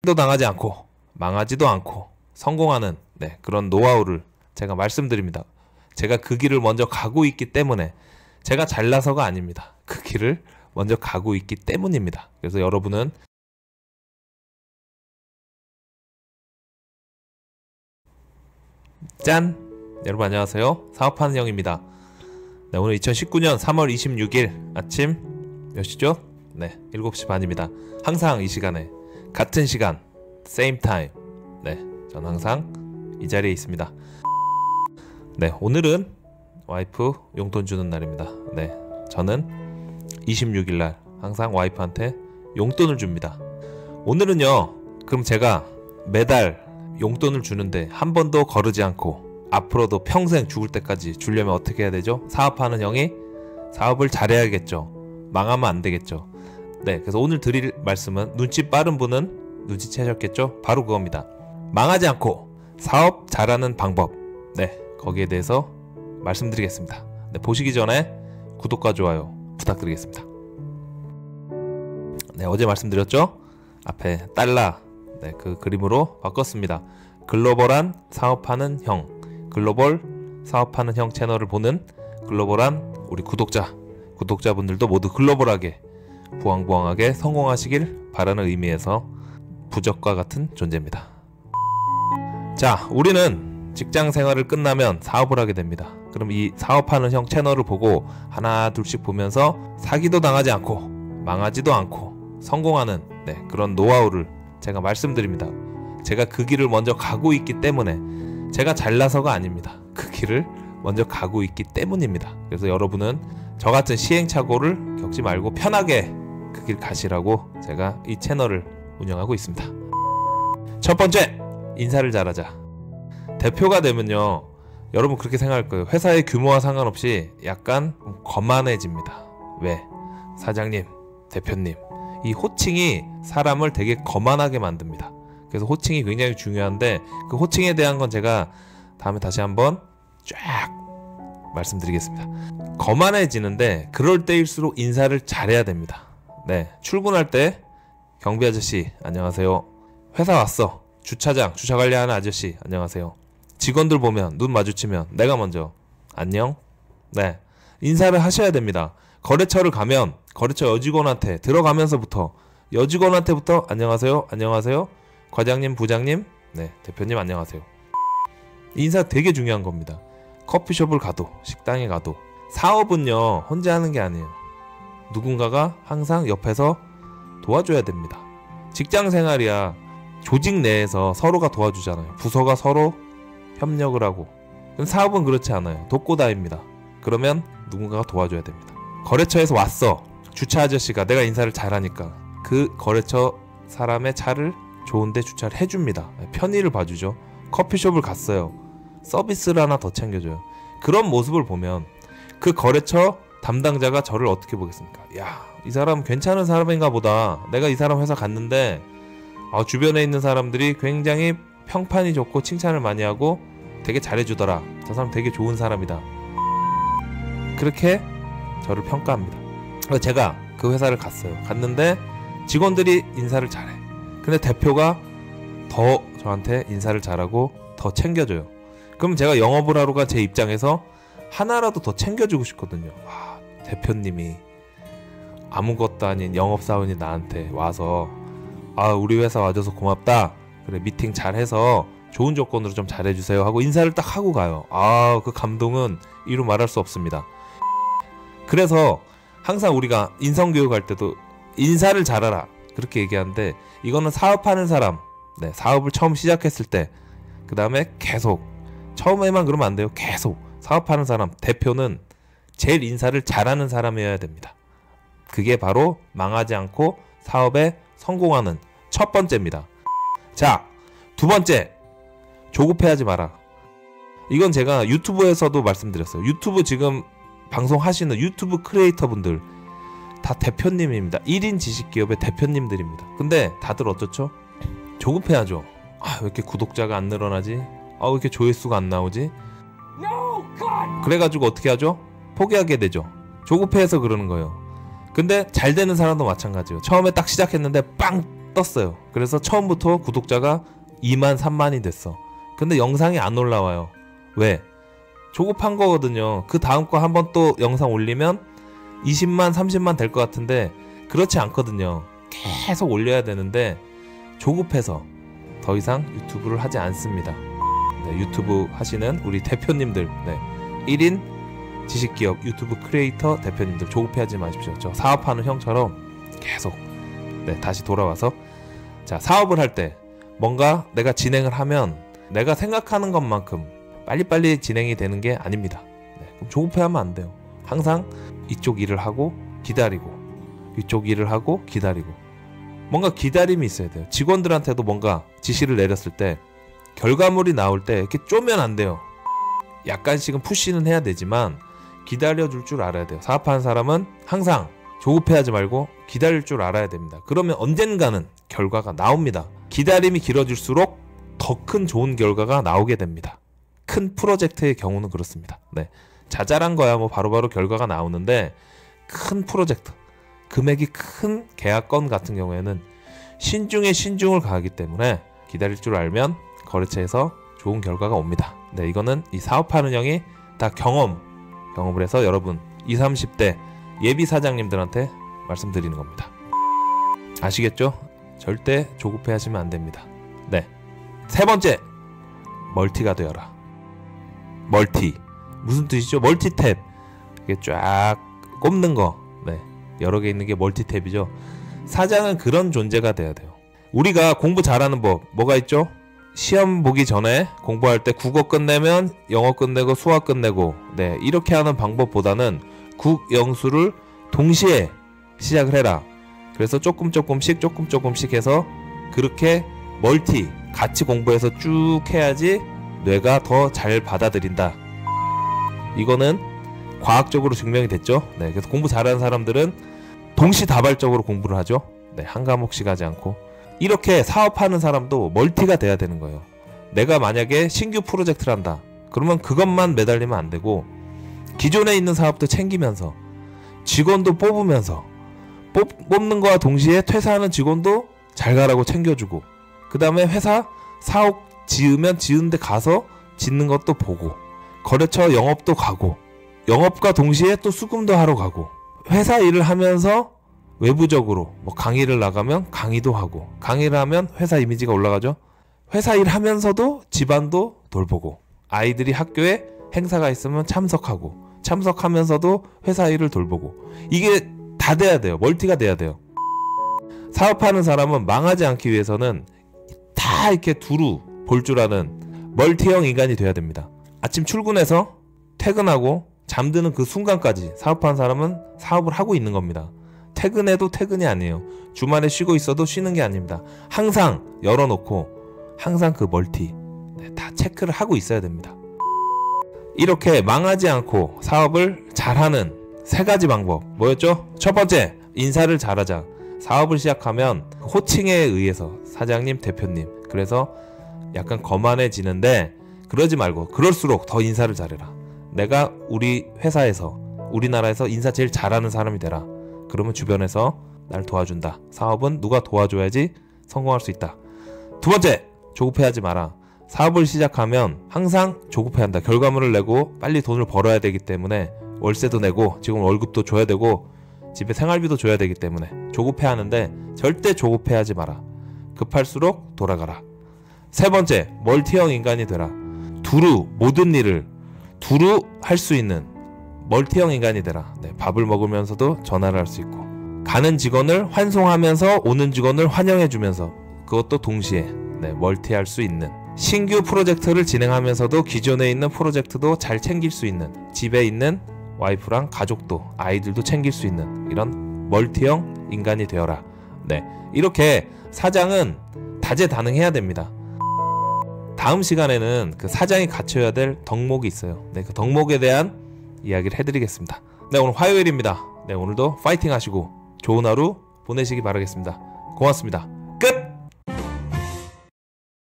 도 당하지 않고 망하지도 않고 성공하는 그런 노하우를 제가 말씀드립니다. 제가 그 길을 먼저 가고 있기 때문에, 제가 잘나서가 아닙니다. 그 길을 먼저 가고 있기 때문입니다. 그래서 여러분은 짠! 여러분 안녕하세요. 사업하는 형입니다. 오늘 2019년 3월 26일 아침 몇 시죠? 7시 반입니다. 항상 이 시간에 같은 시간 same time 저는 항상 이 자리에 있습니다. 오늘은 와이프 용돈 주는 날입니다. 저는 26일날 항상 와이프한테 용돈을 줍니다. 오늘은요, 그럼 제가 매달 용돈을 주는데 한 번도 거르지 않고 앞으로도 평생 죽을 때까지 주려면 어떻게 해야 되죠? 사업하는 형이 사업을 잘해야겠죠. 망하면 안 되겠죠. 그래서 오늘 드릴 말씀은 눈치 빠른 분은 눈치채셨겠죠? 바로 그겁니다. 망하지 않고 사업 잘하는 방법. 거기에 대해서 말씀드리겠습니다. 보시기 전에 구독과 좋아요 부탁드리겠습니다. 어제 말씀드렸죠? 앞에 달러 그 그림으로 바꿨습니다. 글로벌한 사업하는 형, 글로벌 사업하는 형 채널을 보는 글로벌한 우리 구독자분들도 모두 글로벌하게 부황부황하게 성공하시길 바라는 의미에서 부적과 같은 존재입니다. 자, 우리는 직장 생활을 끝나면 사업을 하게 됩니다. 그럼 이 사업하는 형 채널을 보고 하나 둘씩 보면서 사기도 당하지 않고 망하지도 않고 성공하는 그런 노하우를 제가 말씀드립니다. 제가 그 길을 먼저 가고 있기 때문에, 제가 잘나서가 아닙니다. 그 길을 먼저 가고 있기 때문입니다. 그래서 여러분은 저같은 시행착오를 겪지 말고 편하게 그 길 가시라고 제가 이 채널을 운영하고 있습니다. 첫 번째, 인사를 잘하자. 대표가 되면요, 여러분 그렇게 생각할 거예요. 회사의 규모와 상관없이 약간 거만해집니다. 왜? 사장님, 대표님, 이 호칭이 사람을 되게 거만하게 만듭니다. 그래서 호칭이 굉장히 중요한데, 그 호칭에 대한 건 제가 다음에 다시 한번 쫙 말씀드리겠습니다. 거만해지는데 그럴 때일수록 인사를 잘해야 됩니다. 출근할 때 경비 아저씨 안녕하세요. 회사 왔어. 주차 관리하는 아저씨 안녕하세요. 직원들 보면 눈 마주치면 내가 먼저 안녕. 인사를 하셔야 됩니다. 거래처를 가면 거래처 여직원한테 들어가면서부터 여직원한테부터 안녕하세요 과장님, 부장님, 대표님 안녕하세요. 인사 되게 중요한 겁니다. 커피숍을 가도 식당에 가도 사업은요 혼자 하는 게 아니에요. 누군가가 항상 옆에서 도와줘야 됩니다. 직장 생활이야 조직 내에서 서로가 도와주잖아요. 부서가 서로 협력을 하고. 그럼 사업은 그렇지 않아요. 독고다입니다. 그러면 누군가가 도와줘야 됩니다. 거래처에서 왔어. 주차 아저씨가 내가 인사를 잘하니까 그 거래처 사람의 차를 좋은데 주차를 해줍니다. 편의를 봐주죠. 커피숍을 갔어요. 서비스를 하나 더 챙겨줘요. 그런 모습을 보면 그 거래처 담당자가 저를 어떻게 보겠습니까? 야, 이 사람 괜찮은 사람인가 보다. 내가 이 사람 회사 갔는데 주변에 있는 사람들이 굉장히 평판이 좋고 칭찬을 많이 하고 되게 잘해주더라. 저 사람 되게 좋은 사람이다. 그렇게 저를 평가합니다. 그래서 제가 그 회사를 갔는데 직원들이 인사를 잘해. 근데 대표가 더 저한테 인사를 잘하고 더 챙겨줘요. 그럼 제가 영업을 하러 간 제 입장에서 하나라도 더 챙겨주고 싶거든요. 대표님이 아무것도 아닌 영업사원이 나한테 와서 우리 회사 와줘서 고맙다. 그래, 미팅 잘해서 좋은 조건으로 좀 잘해주세요 하고 인사를 딱 하고 가요. 그 감동은 이루 말할 수 없습니다. 그래서 항상 우리가 인성교육할 때도 인사를 잘하라 그렇게 얘기하는데, 이거는 사업하는 사람, 사업을 처음 시작했을 때, 그 다음에 계속 처음에만 그러면 안 돼요. 계속 사업하는 사람, 대표는 제일 인사를 잘하는 사람이어야 됩니다. 그게 바로 망하지 않고 사업에 성공하는 첫 번째입니다. 자, 두 번째, 조급해하지 마라. 이건 제가 유튜브에서도 말씀드렸어요. 유튜브 지금 방송하시는 유튜브 크리에이터 분들 다 대표님입니다. 1인 지식기업의 대표님들입니다. 근데 다들 어떻죠? 조급해하죠. 왜 이렇게 구독자가 안 늘어나지? 왜 이렇게 조회수가 안 나오지? 그래가지고 어떻게 하죠? 포기하게 되죠. 조급해해서 그러는 거예요. 근데 잘 되는 사람도 마찬가지예요. 처음에 딱 시작했는데 빵 떴어요. 그래서 처음부터 구독자가 2만 3만이 됐어. 근데 영상이 안 올라와요. 왜? 조급한 거거든요. 그 다음 거 한번 또 영상 올리면 20만 30만 될 것 같은데 그렇지 않거든요. 계속 올려야 되는데 조급해서 더 이상 유튜브를 하지 않습니다. 네, 유튜브 하시는 우리 대표님들, 1인 지식기업 유튜브 크리에이터 대표님들 조급해하지 마십시오. 저 사업하는 형처럼 계속 다시 돌아와서 자, 사업을 할 때 뭔가 내가 진행을 하면 내가 생각하는 것만큼 빨리빨리 진행이 되는 게 아닙니다. 그럼 조급해하면 안 돼요. 항상 이쪽 일을 하고 기다리고 이쪽 일을 하고 기다리고 뭔가 기다림이 있어야 돼요. 직원들한테도 뭔가 지시를 내렸을 때 결과물이 나올 때 이렇게 쪼면 안 돼요. 약간씩은 푸시는 해야 되지만 기다려줄 줄 알아야 돼요. 사업하는 사람은 항상 조급해하지 말고 기다릴 줄 알아야 됩니다. 그러면 언젠가는 결과가 나옵니다. 기다림이 길어질수록 더 큰 좋은 결과가 나오게 됩니다. 큰 프로젝트의 경우는 그렇습니다. 자잘한 거야 뭐 바로바로 결과가 나오는데 큰 프로젝트, 금액이 큰 계약건 같은 경우에는 신중에 신중을 가하기 때문에 기다릴 줄 알면 거래처에서 좋은 결과가 옵니다. 이거는 이 사업하는 형이 다 경험을 해서 여러분 20, 30대 예비 사장님들한테 말씀드리는 겁니다. 아시겠죠? 절대 조급해 하시면 안 됩니다. 세 번째, 멀티가 되어라. 멀티 무슨 뜻이죠? 멀티탭, 이게 쫙 꼽는 거, 여러 개 있는 게 멀티탭이죠. 사장은 그런 존재가 돼야 돼요. 우리가 공부 잘하는 법 뭐가 있죠? 시험 보기 전에 공부할 때 국어 끝내면 영어 끝내고 수학 끝내고 이렇게 하는 방법보다는 국영수를 동시에 시작을 해라. 그래서 조금씩 해서 그렇게 멀티 같이 공부해서 쭉 해야지 뇌가 더 잘 받아들인다. 이거는 과학적으로 증명이 됐죠. 그래서 공부 잘하는 사람들은 동시다발적으로 공부를 하죠. 한 과목씩 하지 않고. 이렇게 사업하는 사람도 멀티가 돼야 되는 거예요. 내가 만약에 신규 프로젝트를 한다. 그러면 그것만 매달리면 안 되고 기존에 있는 사업도 챙기면서 직원도 뽑으면서 뽑는 거와 동시에 퇴사하는 직원도 잘 가라고 챙겨주고 그 다음에 회사 사옥 지으면 지은 데 가서 짓는 것도 보고 거래처 영업도 가고 영업과 동시에 또 수금도 하러 가고 회사 일을 하면서 외부적으로 뭐 강의를 나가면 강의도 하고 강의를 하면 회사 이미지가 올라가죠. 회사 일 하면서도 집안도 돌보고 아이들이 학교에 행사가 있으면 참석하고 참석하면서도 회사 일을 돌보고 이게 다 돼야 돼요. 멀티가 돼야 돼요. 사업하는 사람은 망하지 않기 위해서는 다 이렇게 두루 볼 줄 아는 멀티형 인간이 돼야 됩니다. 아침 출근해서 퇴근하고 잠드는 그 순간까지 사업하는 사람은 사업을 하고 있는 겁니다. 퇴근해도 퇴근이 아니에요. 주말에 쉬고 있어도 쉬는 게 아닙니다. 항상 열어놓고 항상 그 멀티 다 체크를 하고 있어야 됩니다. 이렇게 망하지 않고 사업을 잘하는 세 가지 방법 뭐였죠? 첫 번째, 인사를 잘하자. 사업을 시작하면 호칭에 의해서 사장님, 대표님 그래서 약간 거만해지는데 그러지 말고 그럴수록 더 인사를 잘해라. 내가 우리 회사에서 우리나라에서 인사 제일 잘하는 사람이 되라. 그러면 주변에서 날 도와준다. 사업은 누가 도와줘야지 성공할 수 있다. 두 번째, 조급해하지 마라. 사업을 시작하면 항상 조급해한다. 결과물을 내고 빨리 돈을 벌어야 되기 때문에 월세도 내고 지금 월급도 줘야 되고 집에 생활비도 줘야 되기 때문에 조급해하는데 절대 조급해하지 마라. 급할수록 돌아가라. 세 번째, 멀티형 인간이 되라. 두루 모든 일을 두루 할 수 있는 멀티형 인간이 되라. 밥을 먹으면서도 전화를 할 수 있고 가는 직원을 환송하면서 오는 직원을 환영해주면서 그것도 동시에 멀티할 수 있는 신규 프로젝트를 진행하면서도 기존에 있는 프로젝트도 잘 챙길 수 있는 집에 있는 와이프랑 가족도 아이들도 챙길 수 있는 이런 멀티형 인간이 되어라. 이렇게 사장은 다재다능해야 됩니다. 다음 시간에는 그 사장이 갖춰야 될 덕목이 있어요. 그 덕목에 대한 이야기를 해드리겠습니다. 오늘 화요일입니다. 오늘도 파이팅 하시고 좋은 하루 보내시기 바라겠습니다. 고맙습니다.